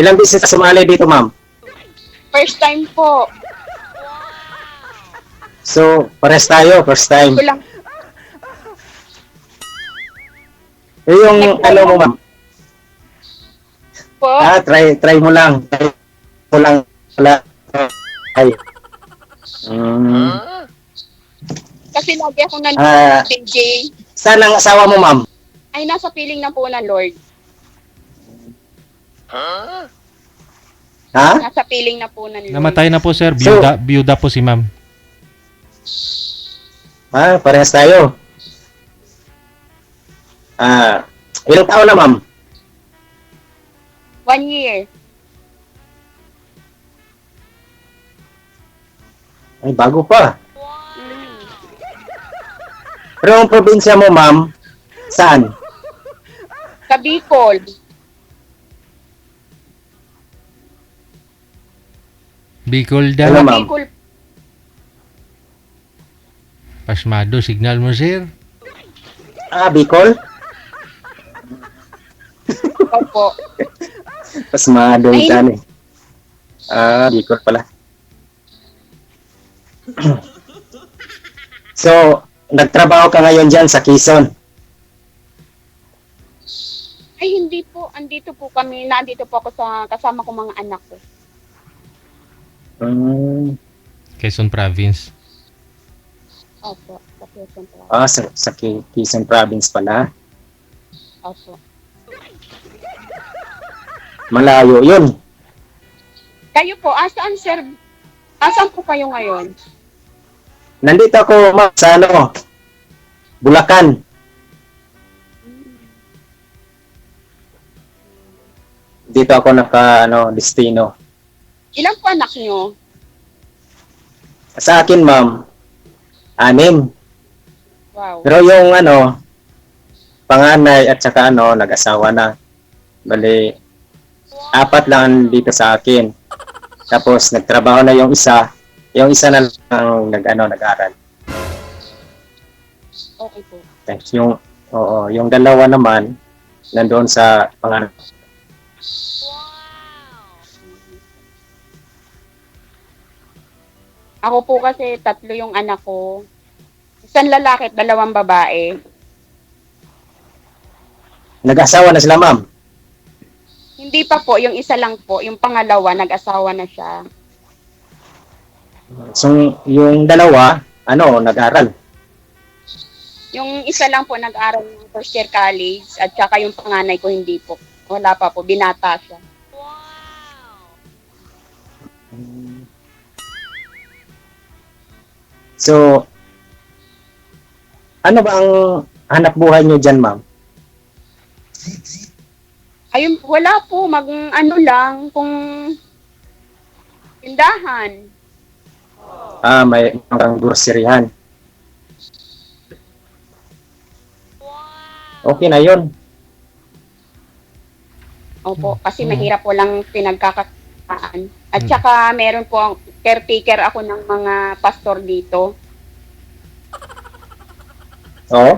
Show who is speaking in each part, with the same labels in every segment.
Speaker 1: Ilang beses ka sumali dito, ma'am?
Speaker 2: First time po.
Speaker 1: So, pares tayo, first time.
Speaker 2: Ko lang
Speaker 1: Yung
Speaker 2: Nag-try
Speaker 1: ano mo,
Speaker 2: lang
Speaker 1: ma'am?
Speaker 2: po.
Speaker 1: Try mo lang. Try mo lang. Wala. Ay. Mm.
Speaker 2: Kasi lagi akong nandito
Speaker 1: Ah,
Speaker 2: DJ.
Speaker 1: saan ang asawa mo, ma'am?
Speaker 2: Ay, nasa piling na po ng Lord.
Speaker 1: Ha?
Speaker 2: Nasa piling na po ng Lord.
Speaker 3: Namatay na po, sir.
Speaker 1: So-
Speaker 3: Biyuda po si ma'am.
Speaker 1: Parehas tayo. Ilang taon na, ma'am?
Speaker 2: 1 year.
Speaker 1: Ay, bago pa.
Speaker 2: Mm.
Speaker 1: Pero ang probinsya mo, ma'am, saan?
Speaker 2: Sa Bicol.
Speaker 3: Bicol
Speaker 1: Hello,
Speaker 3: daw.
Speaker 1: ma'am.
Speaker 2: Bicol
Speaker 3: Pasmado, signal mo, sir.
Speaker 1: Bicol?
Speaker 2: po.
Speaker 1: Mas madong
Speaker 2: Ay.
Speaker 1: dyan eh. Bicol pala. So, nagtrabaho ka ngayon dyan sa Quezon.
Speaker 2: Ay, hindi po. Andito po kami. Nandito po ako sa kasama ko mga anak ko.
Speaker 3: Quezon Province.
Speaker 2: Opo. Sa Quezon po.
Speaker 1: Sa Quezon Province pala.
Speaker 2: Opo.
Speaker 1: Malayo yun.
Speaker 2: Kayo po, asaan sir? Asaan po kayo ngayon?
Speaker 1: Nandito ako, ma'am, sa ano, Bulacan. Dito ako destino.
Speaker 2: Ilan po anak nyo?
Speaker 1: Sa akin, ma'am, 6.
Speaker 2: Wow.
Speaker 1: Pero yung panganay at saka nag-asawa na. Bali, 4 lang dito sa akin. Tapos nagtrabaho na yung isa na lang nag-aral.
Speaker 2: Okay po.
Speaker 1: Tapos yung dalawa naman nandoon sa panganay.
Speaker 2: Ako po kasi 3 yung anak ko. Isang lalaki at 2 babae.
Speaker 1: Nag-asawa na sila, ma'am.
Speaker 2: Hindi pa po, yung isa lang po. Yung pangalawa, nag-asawa na siya.
Speaker 1: So, yung dalawa, nag-aral.
Speaker 2: Yung isa lang po nag-aral ng first year college at saka yung panganay ko hindi po. Wala pa po, binata siya.
Speaker 1: So, ano ba ang hanap buhay nyo dyan, ma'am?
Speaker 2: Ayun, wala po, lang, kung tindahan.
Speaker 1: May mga groceryhan. Okay na yun.
Speaker 2: Opo, kasi mahirap po lang pinagkakakitaan. At saka meron po, caretaker ako ng mga pastor dito.
Speaker 1: Oo.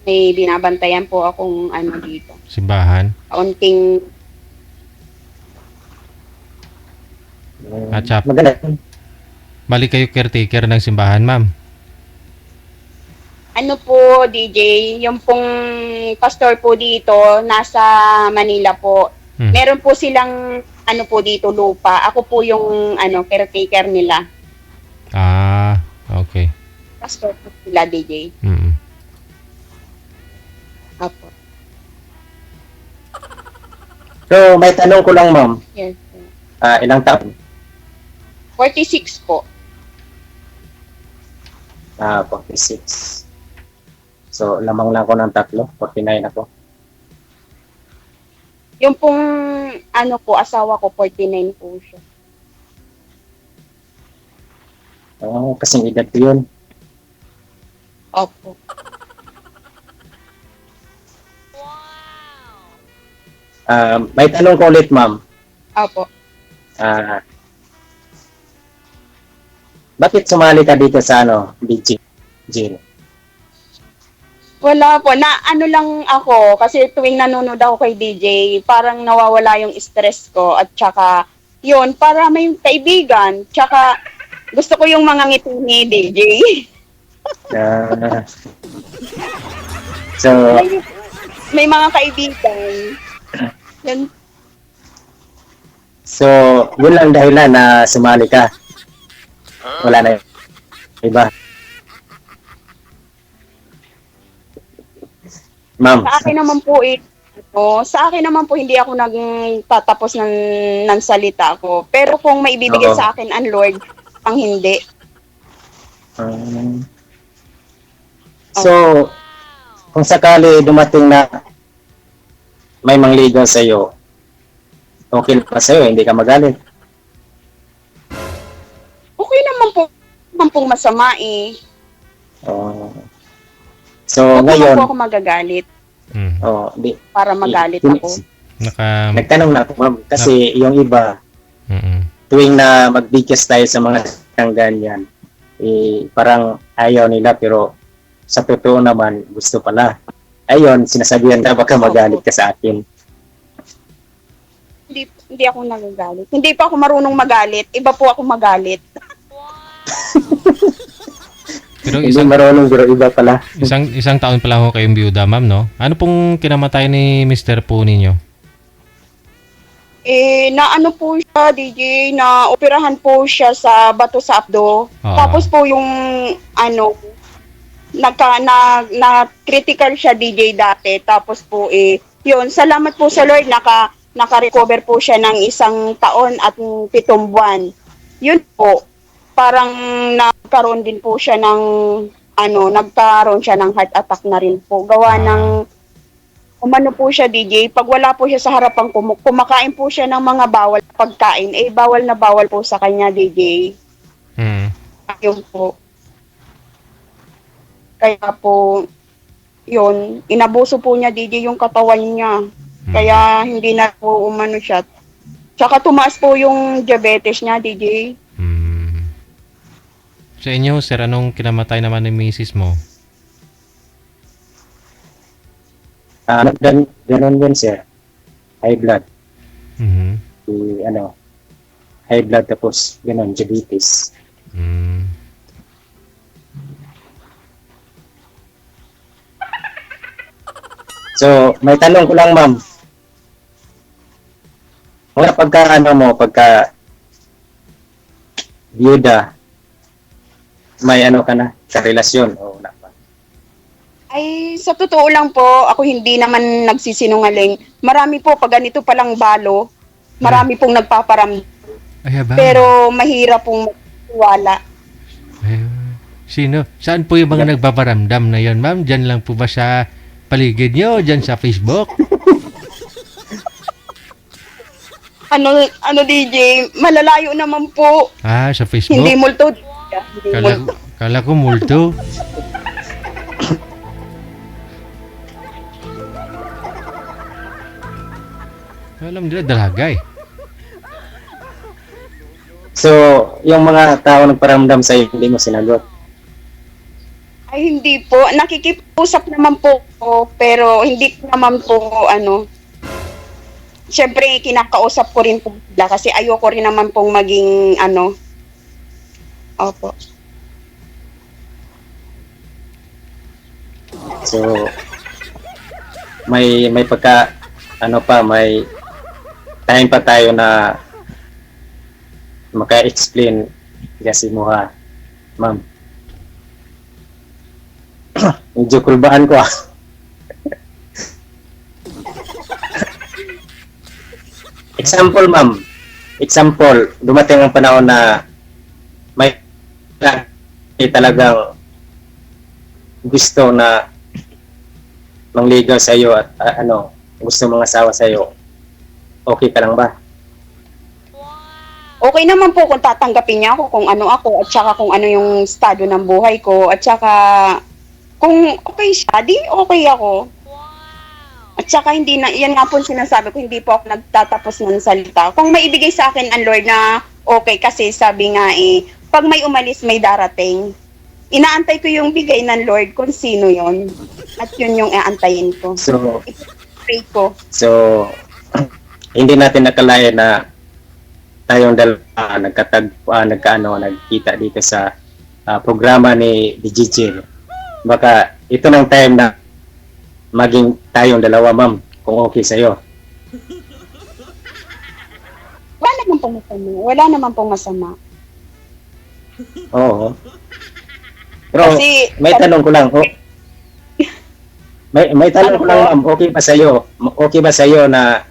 Speaker 2: May binabantayan po akong dito.
Speaker 3: Simbahan.
Speaker 2: Kaunting,
Speaker 3: At saka,
Speaker 1: Maganda.
Speaker 3: balik kayo caretaker ng simbahan, ma'am.
Speaker 2: DJ, yung pong pastor po dito, nasa Manila po. Meron po silang, dito, lupa. Ako po yung, caretaker nila.
Speaker 3: Okay.
Speaker 2: Pastor po sila, DJ.
Speaker 3: Mm.
Speaker 2: Apo.
Speaker 1: So, may tanong ko lang, ma'am.
Speaker 2: Yes.
Speaker 1: Ilang taon?
Speaker 2: 46 po.
Speaker 1: 46. So, lamang lang ako ng 3. 49 ako.
Speaker 2: Yung pong, asawa ko, 49 po siya.
Speaker 1: Kasing edad ko yun.
Speaker 2: Opo.
Speaker 1: May tanong ko ulit, ma'am.
Speaker 2: Opo.
Speaker 1: Bakit sumali ka dito sa BG?
Speaker 2: Wala po. Na ano lang ako, kasi tuwing nanonood ako kay DJ, parang nawawala yung stress ko at tsaka yun, para may kaibigan. Tsaka gusto ko yung mga ngiti ni DJ.
Speaker 1: Ah, so,
Speaker 2: May mga kaibigan. Yan.
Speaker 1: so, yun lang dahilan na sumali ka. Wala na iba. Ma'am,
Speaker 2: Sa akin naman po sa akin naman po hindi ako nagtatapos ng salita ko. Pero kung maibibigay
Speaker 1: Oo.
Speaker 2: sa akin ang Lord, ang hindi.
Speaker 1: um, so, kung sakali dumating na may mangligaw sa iyo, okay pa sa iyo, hindi ka magalit.
Speaker 2: Okay naman pong masama eh.
Speaker 1: Oh. So,
Speaker 2: Huwag naman
Speaker 1: ngayon,
Speaker 2: po ako magagalit
Speaker 3: Mm.
Speaker 2: para magalit ako.
Speaker 1: Nagtanong na ako, ma'am, kasi yung iba,
Speaker 3: Mm-mm.
Speaker 1: tuwing na magbigkas tayo sa mga ng ganyan, parang ayaw nila, pero sa totoo naman, gusto pala. Ayun, sinasabihan na baka magalit ka sa akin.
Speaker 2: Hindi ako nagagalit. Hindi pa ako marunong magalit. Iba po ako magalit.
Speaker 3: Pero
Speaker 1: Hindi marunong, pero iba pala.
Speaker 3: isang taon pa lang ho kayong biyuda, ma'am, no? Ano pong kinamatay ni Mr. po ninyo?
Speaker 2: Na ano po siya, DJ, na operahan po siya sa bato sa abdo.
Speaker 3: Ah.
Speaker 2: Tapos po yung ano, na critical siya DJ dati. Tapos po yun, salamat po sa Lord, naka-recover po siya ng 1 taon at 7 buwan. Yun po, parang nagkaroon din po siya ng nagkaroon siya ng heart attack na rin po. Gawa ng umano po siya DJ, pag wala po siya sa harapan kumakain po siya ng mga bawal pagkain. Bawal na bawal po sa kanya DJ.
Speaker 3: Mm.
Speaker 2: Yun po. Kaya po, yun, inabuso po niya DJ yung katawan niya. Kaya hindi na po umano siya. Tsaka tumaas po yung diabetes niya DJ.
Speaker 3: Mm. Sa inyo, sir, anong kinamatay naman ni misis mo?
Speaker 1: Ganon yun, sir. High blood.
Speaker 3: Mhm.
Speaker 1: High blood tapos ganon, diabetes.
Speaker 3: Mm.
Speaker 1: So, may tanong ko lang, ma'am. Wala pagka biyuda, may ka na, sa relasyon o wala pa?
Speaker 2: Ay, sa totoo lang po, ako hindi naman nagsisinungaling. Marami po, pag ganito palang balo, marami pong nagpaparamdam.
Speaker 3: Ay, ba?
Speaker 2: Pero mahirap pong wala.
Speaker 3: Ay, sino? Saan po yung mga nagpaparamdam na yon, ma'am? Diyan lang po ba sa paligid nyo? Diyan sa Facebook?
Speaker 2: Ano DJ, malalayo naman po.
Speaker 3: Ah, sa Facebook?
Speaker 2: Hindi multo.
Speaker 3: Kala ko multo. Alam nila dalaga eh.
Speaker 1: So, yung mga tao nagparamdam sa iyo, hindi mo sinagot.
Speaker 2: Ay, hindi po. Nakikipusap naman po ako, pero hindi ko naman po, Siyempre, kinakausap ko rin po sila kasi ayoko rin naman pong maging, Opo.
Speaker 1: So, may pagka, may time pa tayo na maka-explain kasi mo ha, ma'am. Medyo kulbaan ko ah. Example, ma'am. Example, dumating ang panahon na may talagang gusto na mangligaw sa iyo at gusto mga asawa sa iyo. Okay ka lang ba?
Speaker 2: Okay naman po kung tatanggapin niya ako kung ano ako at saka kung ano yung estado ng buhay ko at saka kung okay siya, di okay ako. At saka hindi na, yan nga po sinasabi ko, hindi po ako nagtatapos ng salita. Kung maibigay sa akin ang Lord na okay, kasi sabi nga pag may umalis, may darating. Inaantay ko yung bigay ng Lord kung sino yon. At yun yung aantayin ko.
Speaker 1: So,
Speaker 2: Pray ko.
Speaker 1: hindi natin nakalain na tayong dalawa nagkita dito sa programa ni Digigil. Baka ito ng time na maging tayong dalawa, ma'am, kung okay sa'yo.
Speaker 2: Wala naman pong masama. Wala naman pong masama.
Speaker 1: Oo. Pero
Speaker 2: Kasi,
Speaker 1: may tanong ko lang, may tanong
Speaker 2: Ano
Speaker 1: ko lang,
Speaker 2: po?
Speaker 1: ma'am, okay ba sa'yo? Okay ba sa'yo na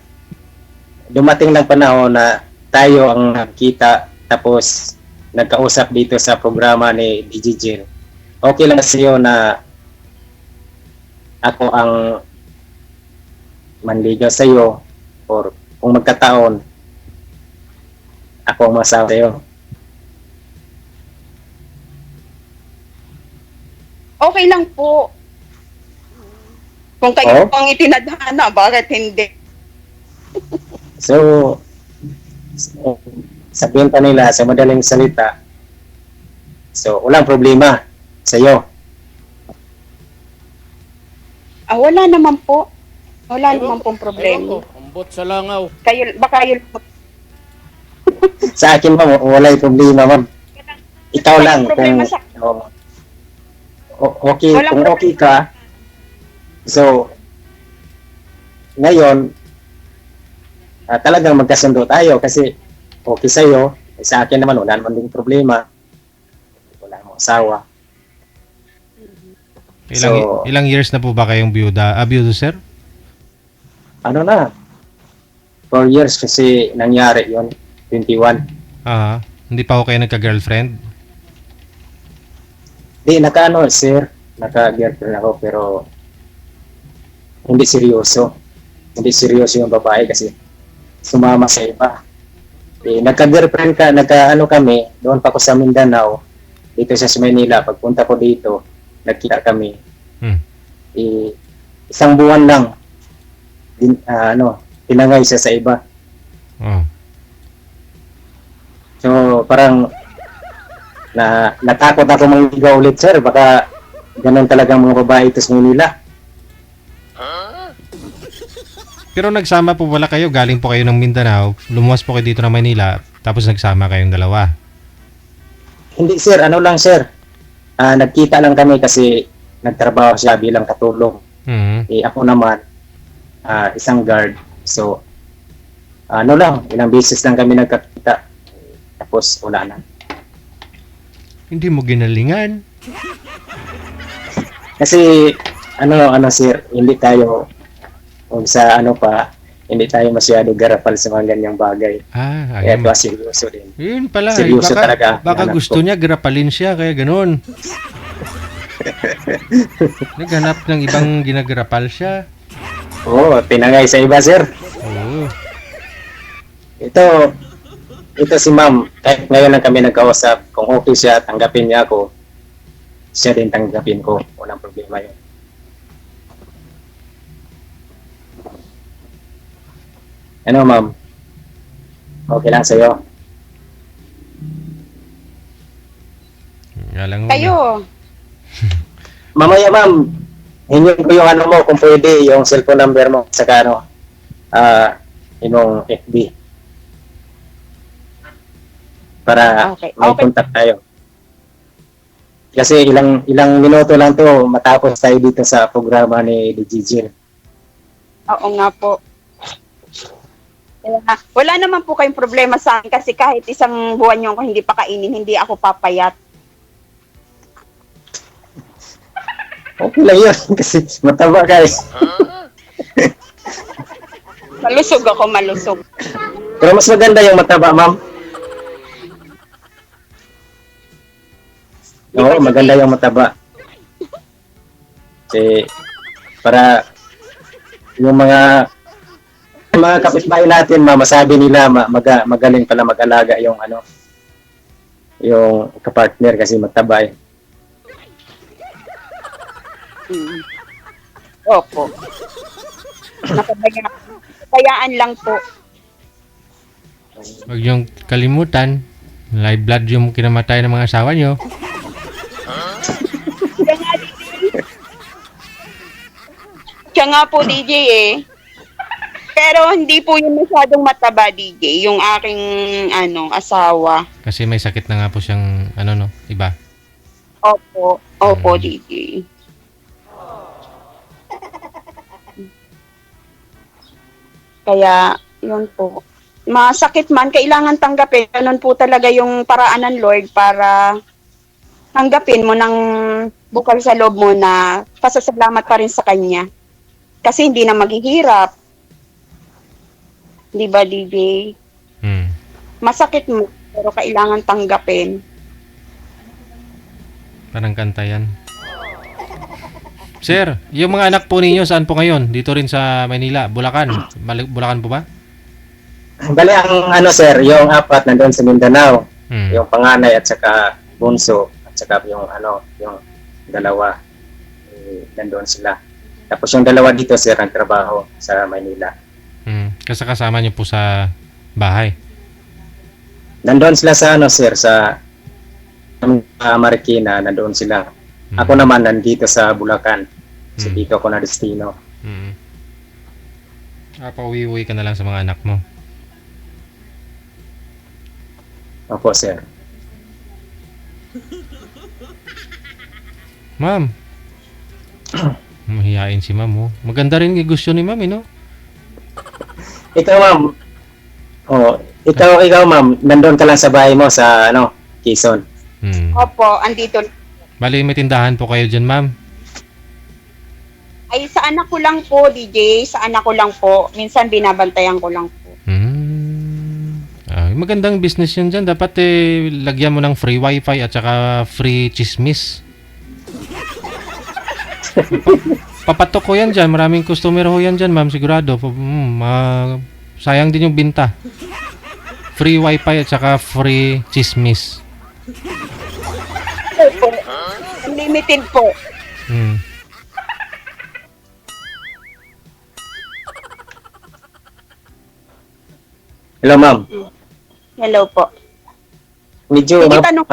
Speaker 1: dumating ng panahon na tayo ang nakita tapos nagkausap dito sa programa ni Digigil? Okay lang sa'yo na ako ang manligaw sa'yo or kung magkataon ako ang masawa sa'yo?
Speaker 2: okay lang po. Kung kayo
Speaker 1: Oh?
Speaker 2: pang itinadhana, bakit hindi?
Speaker 1: So, sabihin pa nila sa madaling salita, so walang problema sa'yo.
Speaker 2: Wala naman po. Wala naman pong problema.
Speaker 4: Ambot sa langaw.
Speaker 2: Baka yun po.
Speaker 1: Sa akin, ma'am, wala yung problema, ma'am. Ikaw
Speaker 2: Walang
Speaker 1: lang
Speaker 2: problema
Speaker 1: kung
Speaker 2: sa-
Speaker 1: okay,
Speaker 2: Walang
Speaker 1: kung okay ka. So, ngayon, talagang magkasundo tayo kasi okay sa'yo. Sa akin naman, wala naman din problema. Wala namang asawa.
Speaker 3: Ilang years na po ba kayong byudo, sir?
Speaker 1: Ano na? 4 years kasi nangyari yon 21.
Speaker 3: Hindi pa ako kayo nagka-girlfriend?
Speaker 1: Di, sir. Naka-girlfriend ako pero hindi seryoso. Hindi seryoso yung babae kasi sumama sa iba. Nagka-girlfriend kami, doon pa ako sa Mindanao, dito sa Manila. Pagpunta ko dito, nagkita kami. Isang buwan lang, tinangay siya sa iba. So, parang natakot ako mangligaw ulit, sir. Baka ganun talagang mga babae ito sa Manila.
Speaker 3: Pero nagsama po wala kayo, galing po kayo ng Mindanao, lumuwas po kayo dito ng Manila, tapos nagsama kayong dalawa.
Speaker 1: Hindi, sir. Ano lang, sir. Nagkita lang kami kasi nagtrabaho siya bilang katulong. Ako naman, isang guard. So, ilang beses lang kami nagkakita. Tapos, wala na.
Speaker 3: Hindi mo ginalingan.
Speaker 1: Kasi, sir, hindi tayo, hindi tayo masyado garapal sa mga ganyang bagay. Kaya
Speaker 3: Ayun.
Speaker 1: ba, seryoso din.
Speaker 3: Yun pala.
Speaker 1: Seryoso talaga.
Speaker 3: Baka
Speaker 1: Hanap
Speaker 3: gusto
Speaker 1: ko.
Speaker 3: niya grapalin siya, kaya ganun. Naghanap ng ibang ginagrapal siya.
Speaker 1: Oo, tinangay sa iba, sir.
Speaker 3: Oo.
Speaker 1: Ito si ma'am, kahit ngayon lang kami nagkausap, kung okay siya, tanggapin niya ako, siya din tanggapin ko. Walang problema yun. Ano, ma'am? Okay lang sa'yo?
Speaker 3: Nga lang.
Speaker 2: Kayo,
Speaker 1: Mamaya, ma'am, hingin ko yung mo, kung pwede, yung cellphone number mo, saka yung FB. Para
Speaker 2: Okay.
Speaker 1: may contact tayo. Kasi ilang minuto lang to matapos tayo dito sa programa ni Digigil.
Speaker 2: oo nga po. Kaya, wala naman po kayong problema sa akin kasi kahit isang buwan yung hindi pa kainin, hindi ako papayat.
Speaker 1: Okay lang yun kasi mataba ka eh.
Speaker 2: Malusog ako, malusog.
Speaker 1: Pero mas maganda yung mataba, ma'am. Oo, maganda yung mataba. Kasi para yung mga kapitbahay natin, masabi nila magaling pala mag-alaga yung yung kapartner kasi mataba eh.
Speaker 2: Opo. Nakapayaan lang po.
Speaker 3: Huwag niyong kalimutan, live blood yung kinamatay ng mga asawa niyo.
Speaker 2: Siya nga po, DJ eh. Pero hindi po yung masyadong mataba, DJ, yung aking asawa.
Speaker 3: Kasi may sakit na nga po siyang, ano no, iba.
Speaker 2: Opo, DJ. Kaya, yun po. Masakit man, kailangan tanggapin. Ganun po talaga yung paraan ng Lord para tanggapin mo ng bukal sa loob mo na pasasalamat pa rin sa Kanya. Kasi hindi na maghihirap. Di ba, DJ?
Speaker 3: Hmm.
Speaker 2: Masakit mo, pero kailangan tanggapin.
Speaker 3: Parang kanta yan. Sir, yung mga anak po ninyo, saan po ngayon? Dito rin sa Manila, Bulacan. Bulacan po ba?
Speaker 1: Bali, ang sir, yung apat nandoon sa Mindanao.
Speaker 3: Hmm.
Speaker 1: Yung panganay at saka bunso at saka yung yung dalawa nandoon sila. Tapos yung dalawa dito sir nagtrabaho sa Manila.
Speaker 3: Kasi kasama niyo po sa bahay.
Speaker 1: Nandoon sila sa sir sa Marikina, nandoon sila.
Speaker 3: Hmm.
Speaker 1: Ako naman nandito sa Bulacan. So
Speaker 3: Hmm.
Speaker 1: dito ako na destino.
Speaker 3: Pauwi-uwi ka na lang sa mga anak mo.
Speaker 1: Opo sir.
Speaker 3: Ma'am. Mahihain si ma'am, oh. Maganda rin yung gusto ni ma'am, no?
Speaker 1: Ikaw ma'am. Ikaw ma'am, nandoon ka lang sa bahay mo sa Quezon.
Speaker 2: Opo, andito.
Speaker 3: Bali, may tindahan po kayo dyan, ma'am.
Speaker 2: Ay, sa anak ko lang po, DJ. Sa anak ko lang po. Minsan binabantayan ko lang po.
Speaker 3: Magandang business yun dyan. Dapat lagyan mo ng free wifi at saka free chismis. Papatok ko yan dyan. Maraming customer ho yan dyan, ma'am. Sigurado. Sayang din yung binta. Free wifi at saka free chismis.
Speaker 2: Opo. Unlimited po.
Speaker 1: Hello ma'am.
Speaker 2: Hello po.
Speaker 1: Medyo
Speaker 2: Sige, tanong.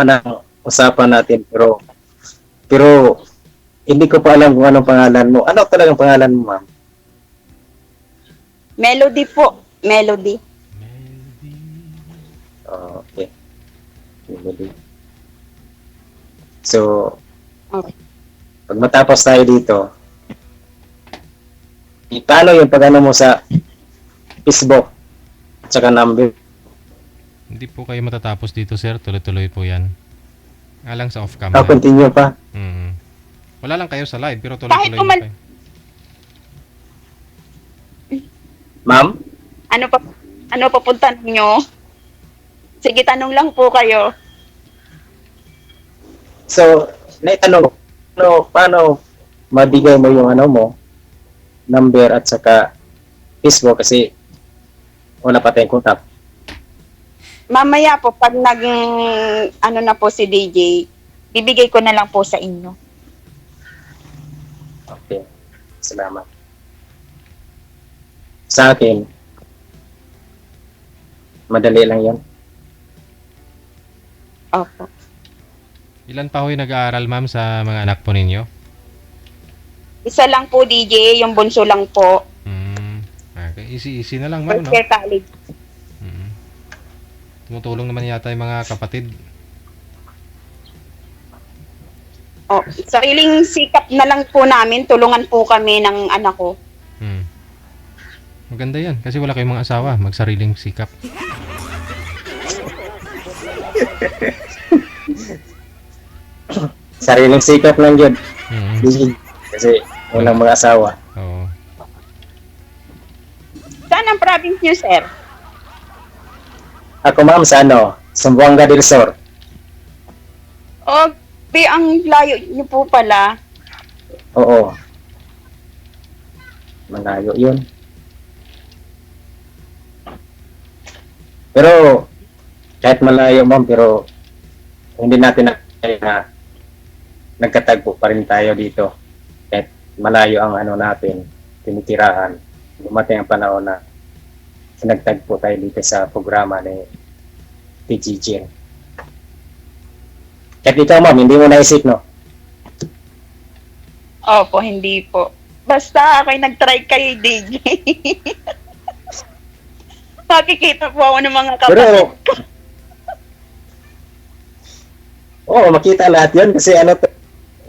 Speaker 1: usapan natin pero hindi ko pa alam kung anong pangalan mo. Ano talagang pangalan mo, ma'am?
Speaker 2: Melody po. Melody.
Speaker 1: Okay. So,
Speaker 2: Okay.
Speaker 1: pag matapos tayo dito, paano yung pag-ano mo sa Facebook at saka number?
Speaker 3: Hindi po kayo matatapos dito, sir. Tuloy-tuloy po yan. Alang sa off-cam.
Speaker 1: Continue pa.
Speaker 3: Wala lang kayo sa live, pero
Speaker 2: Kahit
Speaker 3: tuloy-tuloy na kayo.
Speaker 1: Ma'am?
Speaker 2: Ano papunta ninyo? Sige, tanong lang po kayo.
Speaker 1: So, naitanong ko, paano mabigay mo yung number at saka Facebook kasi wala pa tayong contact.
Speaker 2: Mamaya po, pag na po si DJ, bibigay ko na lang po sa inyo.
Speaker 1: Okay. Salamat. Sa akin, madali lang yan.
Speaker 2: Opo.
Speaker 3: Ilan pa ho'y nag-aaral, ma'am, sa mga anak po ninyo?
Speaker 2: Isa lang po, DJ, yung bunso lang po.
Speaker 3: Okay. Easy na lang, ma'am,
Speaker 2: First
Speaker 3: no?
Speaker 2: year college.
Speaker 3: Tumutulong naman yata yung mga kapatid.
Speaker 2: Sariling sikap na lang po namin. Tulungan po kami ng anak ko.
Speaker 3: Maganda yan. Kasi wala kayong mga asawa. Magsariling sikap.
Speaker 1: Sariling sikap lang yun. Kasi walang mga asawa.
Speaker 3: Oo.
Speaker 2: Saan ang province niyo, sir?
Speaker 1: Ako ma'am sa Zamboanga del Sur.
Speaker 2: Ang layo niyo po pala.
Speaker 1: Oo. Malayo yun. Pero kahit malayo ma'am, pero hindi natin na nagkatagpo pa rin tayo dito. Kahit malayo ang natin, tinitirahan. Dumating ang panahon na nagtagpo tayo dito sa programa ni PGG. Kahit ikaw ma'am, hindi mo naisip, no?
Speaker 2: Opo, hindi po. Basta ako'y nag-try kay DJ. Makikita po ako ng mga
Speaker 1: Pero,
Speaker 2: kapatid.
Speaker 1: oo, makita lahat yun kasi ano,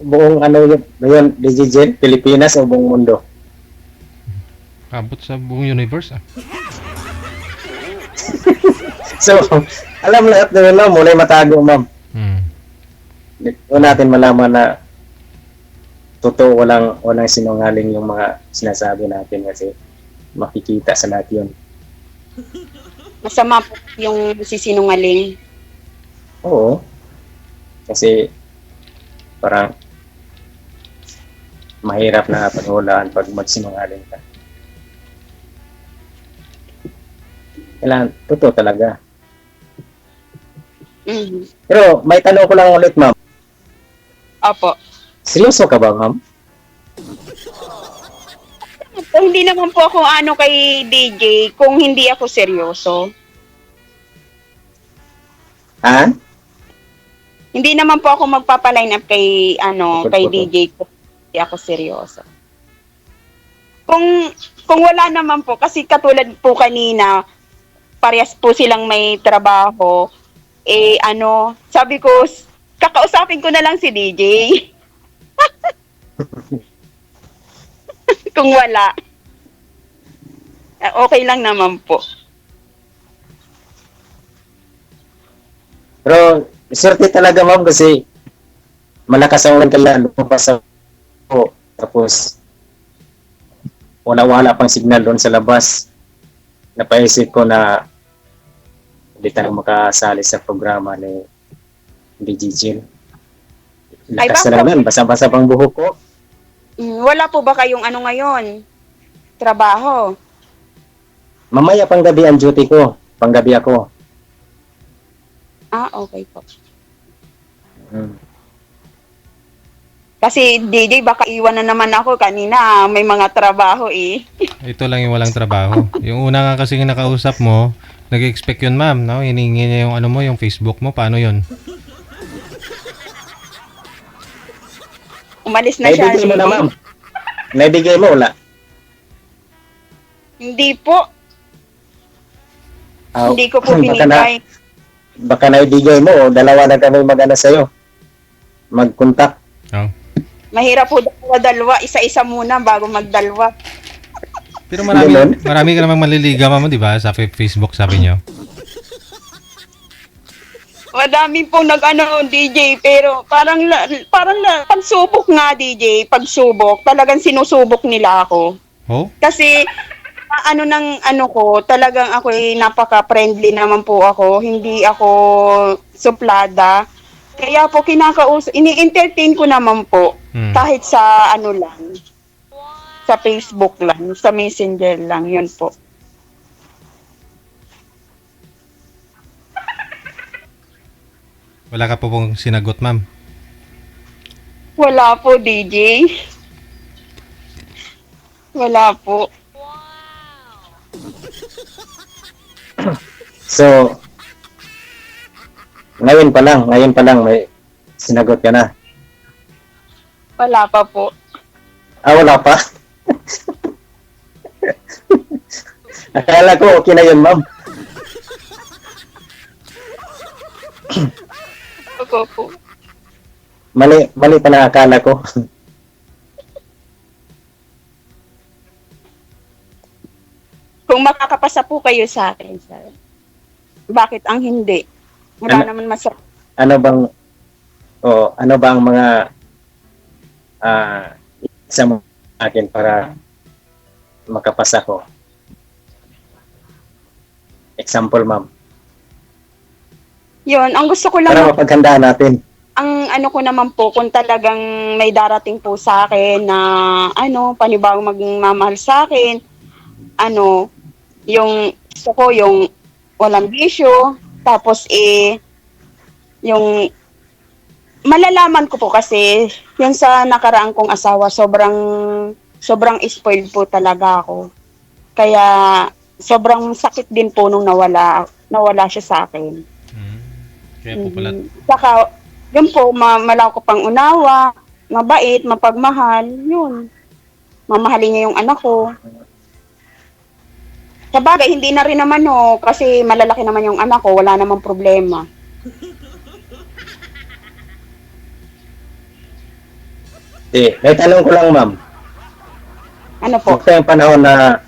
Speaker 1: buong ano yun, Digigen, Pilipinas o buong mundo.
Speaker 3: Abot sa buong universe ah.
Speaker 1: So, alam lahat na yun, ma'am, mula'y matago, ma'am.
Speaker 3: Hmm.
Speaker 1: Doon natin malaman na totoo, walang sinungaling yung mga sinasabi natin kasi makikita sa lahat yun.
Speaker 2: Masama po yung sisinungaling.
Speaker 1: Oo. Kasi parang mahirap na paghulaan pag magsinungaling ka. Kailangan, totoo talaga.
Speaker 2: Mhm.
Speaker 1: Pero may tanong ko lang ulit, ma'am.
Speaker 2: Opo.
Speaker 1: Seryoso ka ba, ma'am?
Speaker 2: So, hindi naman po ako ano kay DJ kung hindi ako seryoso.
Speaker 1: Ha?
Speaker 2: Hindi naman po ako magpapa-line up kay kay
Speaker 1: Putol-putol.
Speaker 2: DJ kung hindi ako seryoso. Kung wala naman po kasi katulad po kanina parehas po silang may trabaho sabi ko kakausapin ko na lang si DJ. Kung wala okay lang naman po.
Speaker 1: Pero, swerte talaga, ma'am, kasi malakas ang ulan kaya lumabas ako. Tapos, wala pang signal doon sa labas. Napaisip ko na hindi tayo makasali sa programa ni DJ Jill.
Speaker 2: Ay,
Speaker 1: Lakas
Speaker 2: bakit?
Speaker 1: na naman, basa-basa pang buhok ko.
Speaker 2: Wala po ba kayong ano ngayon? Trabaho?
Speaker 1: Mamaya pang gabi ang duty ko. Panggabi ako.
Speaker 2: Okay po.
Speaker 1: Hmm.
Speaker 2: Kasi DJ baka iwan na naman ako kanina may mga trabaho eh.
Speaker 3: Ito lang yung walang trabaho. Yung una nga kasi nakausap mo, nag-expect yun ma'am, no? Hiningi niya yung ano mo, yung Facebook mo, paano yun?
Speaker 2: Umalis na siya.
Speaker 1: Naibigay mo na,
Speaker 2: DJ.
Speaker 1: ma'am. Naibigay mo, wala.
Speaker 2: Hindi po.
Speaker 1: Ah,
Speaker 2: Hindi ko po
Speaker 1: baka na,
Speaker 2: binigay.
Speaker 1: baka naibigay mo, o dalawa na kami mag-ano sa'yo. Mag-contact.
Speaker 3: Oh.
Speaker 2: Mahirap po dalawa. Isa-isa muna bago magdalwa.
Speaker 3: Pero
Speaker 1: Ganun?
Speaker 3: marami ka namang maliligaw mo, di ba? Sa Facebook, sabi niyo.
Speaker 2: Madami pong DJ pero parang pagsubok nga DJ, pagsubok, talagang sinusubok nila ako.
Speaker 3: Oh?
Speaker 2: Kasi talagang ako ay napaka-friendly naman po ako. Hindi ako suplada. Kaya po ini-entertain ko naman po. Kahit sa lang. Sa Facebook lang, sa Messenger lang, yun po.
Speaker 3: Wala ka po pong sinagot, ma'am.
Speaker 2: Wala po, DJ. Wala po.
Speaker 1: So, ngayon pa lang may sinagot ka na.
Speaker 2: Wala pa po.
Speaker 1: Wala pa. Akala ko okay na yun, ma'am.
Speaker 2: Opo po.
Speaker 1: Mali pa na akala ko.
Speaker 2: Kung makakapasa po kayo sa akin, sir. Bakit ang hindi? Wala naman masarap.
Speaker 1: Ano bang mga isa mo akin para makapasa ko? Example, ma'am.
Speaker 2: Yun, ang gusto ko lang
Speaker 1: Para mapaghandaan natin.
Speaker 2: ang ko naman po kung talagang may darating po sa akin na panibagong maging mamahal sa akin, yung gusto ko yung walang bisyo, tapos yung malalaman ko po kasi yung sa nakaraan kong asawa sobrang spoiled po talaga ako. Kaya sobrang sakit din po nung nawala siya sa akin.
Speaker 3: Kaya po pala.
Speaker 2: Saka, yun po, malaw ko pang unawa, mabait, mapagmahal, yun. Mamahalin niya yung anak ko. Sa bagay, hindi na rin naman kasi malalaki naman yung anak ko, wala namang problema.
Speaker 1: May tanong ko lang, ma'am.
Speaker 2: Ano po?
Speaker 1: Ito yung panahon na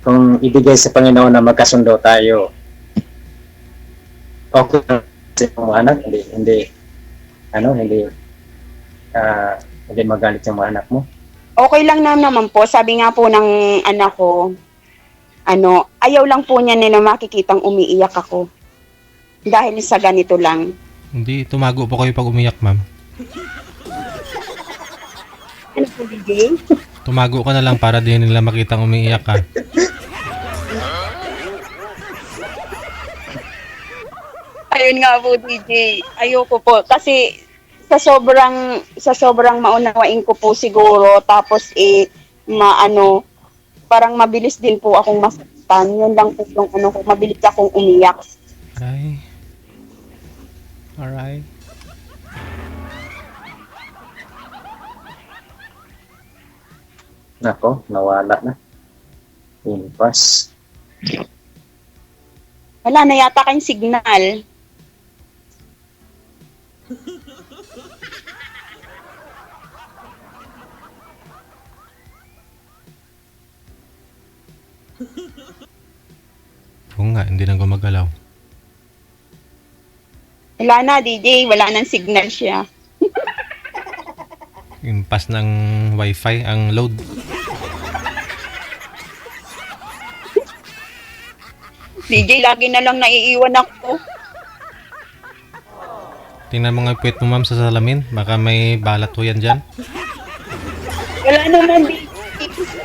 Speaker 1: kung ibigay sa Panginoon na magkasundo tayo, okay lang sa mga anak, hindi magalit yung mga anak mo.
Speaker 2: Okay lang naman po. Sabi nga po ng anak ko, ayaw lang po niya na makikitang umiiyak ako. Dahil sa ganito lang.
Speaker 3: Hindi, tumago po kayo pag umiyak, ma'am.
Speaker 2: Ano po, DJ?
Speaker 3: Tumago ka na lang para di nila makitang umiiyak ka.
Speaker 2: Ayun nga po, DJ. Ayoko po. Kasi sa sobrang maunawain ko po siguro, tapos parang mabilis din po akong masaktan. Yun lang po yung ko, mabilis akong umiyak.
Speaker 3: Aray. Alright.
Speaker 1: Nako, nawala na. Impas.
Speaker 2: Wala na yata kayong signal.
Speaker 3: Oo nga, hindi na gumagalaw.
Speaker 2: Wala na, DJ. Wala nang signal siya.
Speaker 3: Impas ng wifi ang load.
Speaker 2: DJ, lagi na lang naiiwan ako.
Speaker 3: Tingnan mo nga puwet mo, ma'am, sa salamin. Baka may balat ho yan dyan.
Speaker 2: Wala naman, DJ.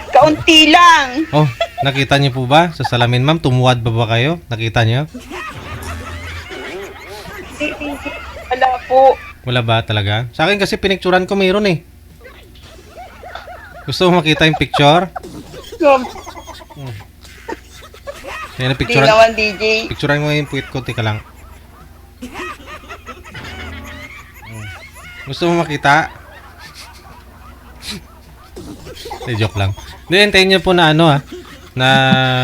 Speaker 2: Kaunti lang.
Speaker 3: Oh, nakita niyo po ba sa salamin, ma'am? Tumuwad ba kayo? Nakita niyo?
Speaker 2: Wala po.
Speaker 3: Wala ba talaga? Sa akin kasi pinicturan ko mayroon eh. Gusto mo makita yung picture? Yan ang
Speaker 2: Hindi
Speaker 3: picturean.
Speaker 2: naman, DJ.
Speaker 3: Picturean mo yung puwet ko, tika lang. Gusto mo makita? Joke lang. Hindi, hintayin niyo po na na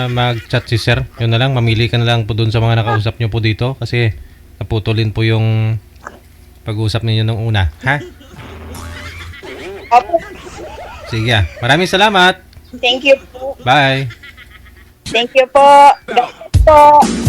Speaker 3: mag-chat si sir. Yun na lang, mamili ka na lang po dun sa mga nakausap niyo po dito kasi naputulin po yung pag-uusap ninyo nung una. Ha?
Speaker 2: Opo.
Speaker 3: Sige Maraming salamat.
Speaker 2: Thank you po.
Speaker 3: Bye.
Speaker 2: Thank you po. God bless po.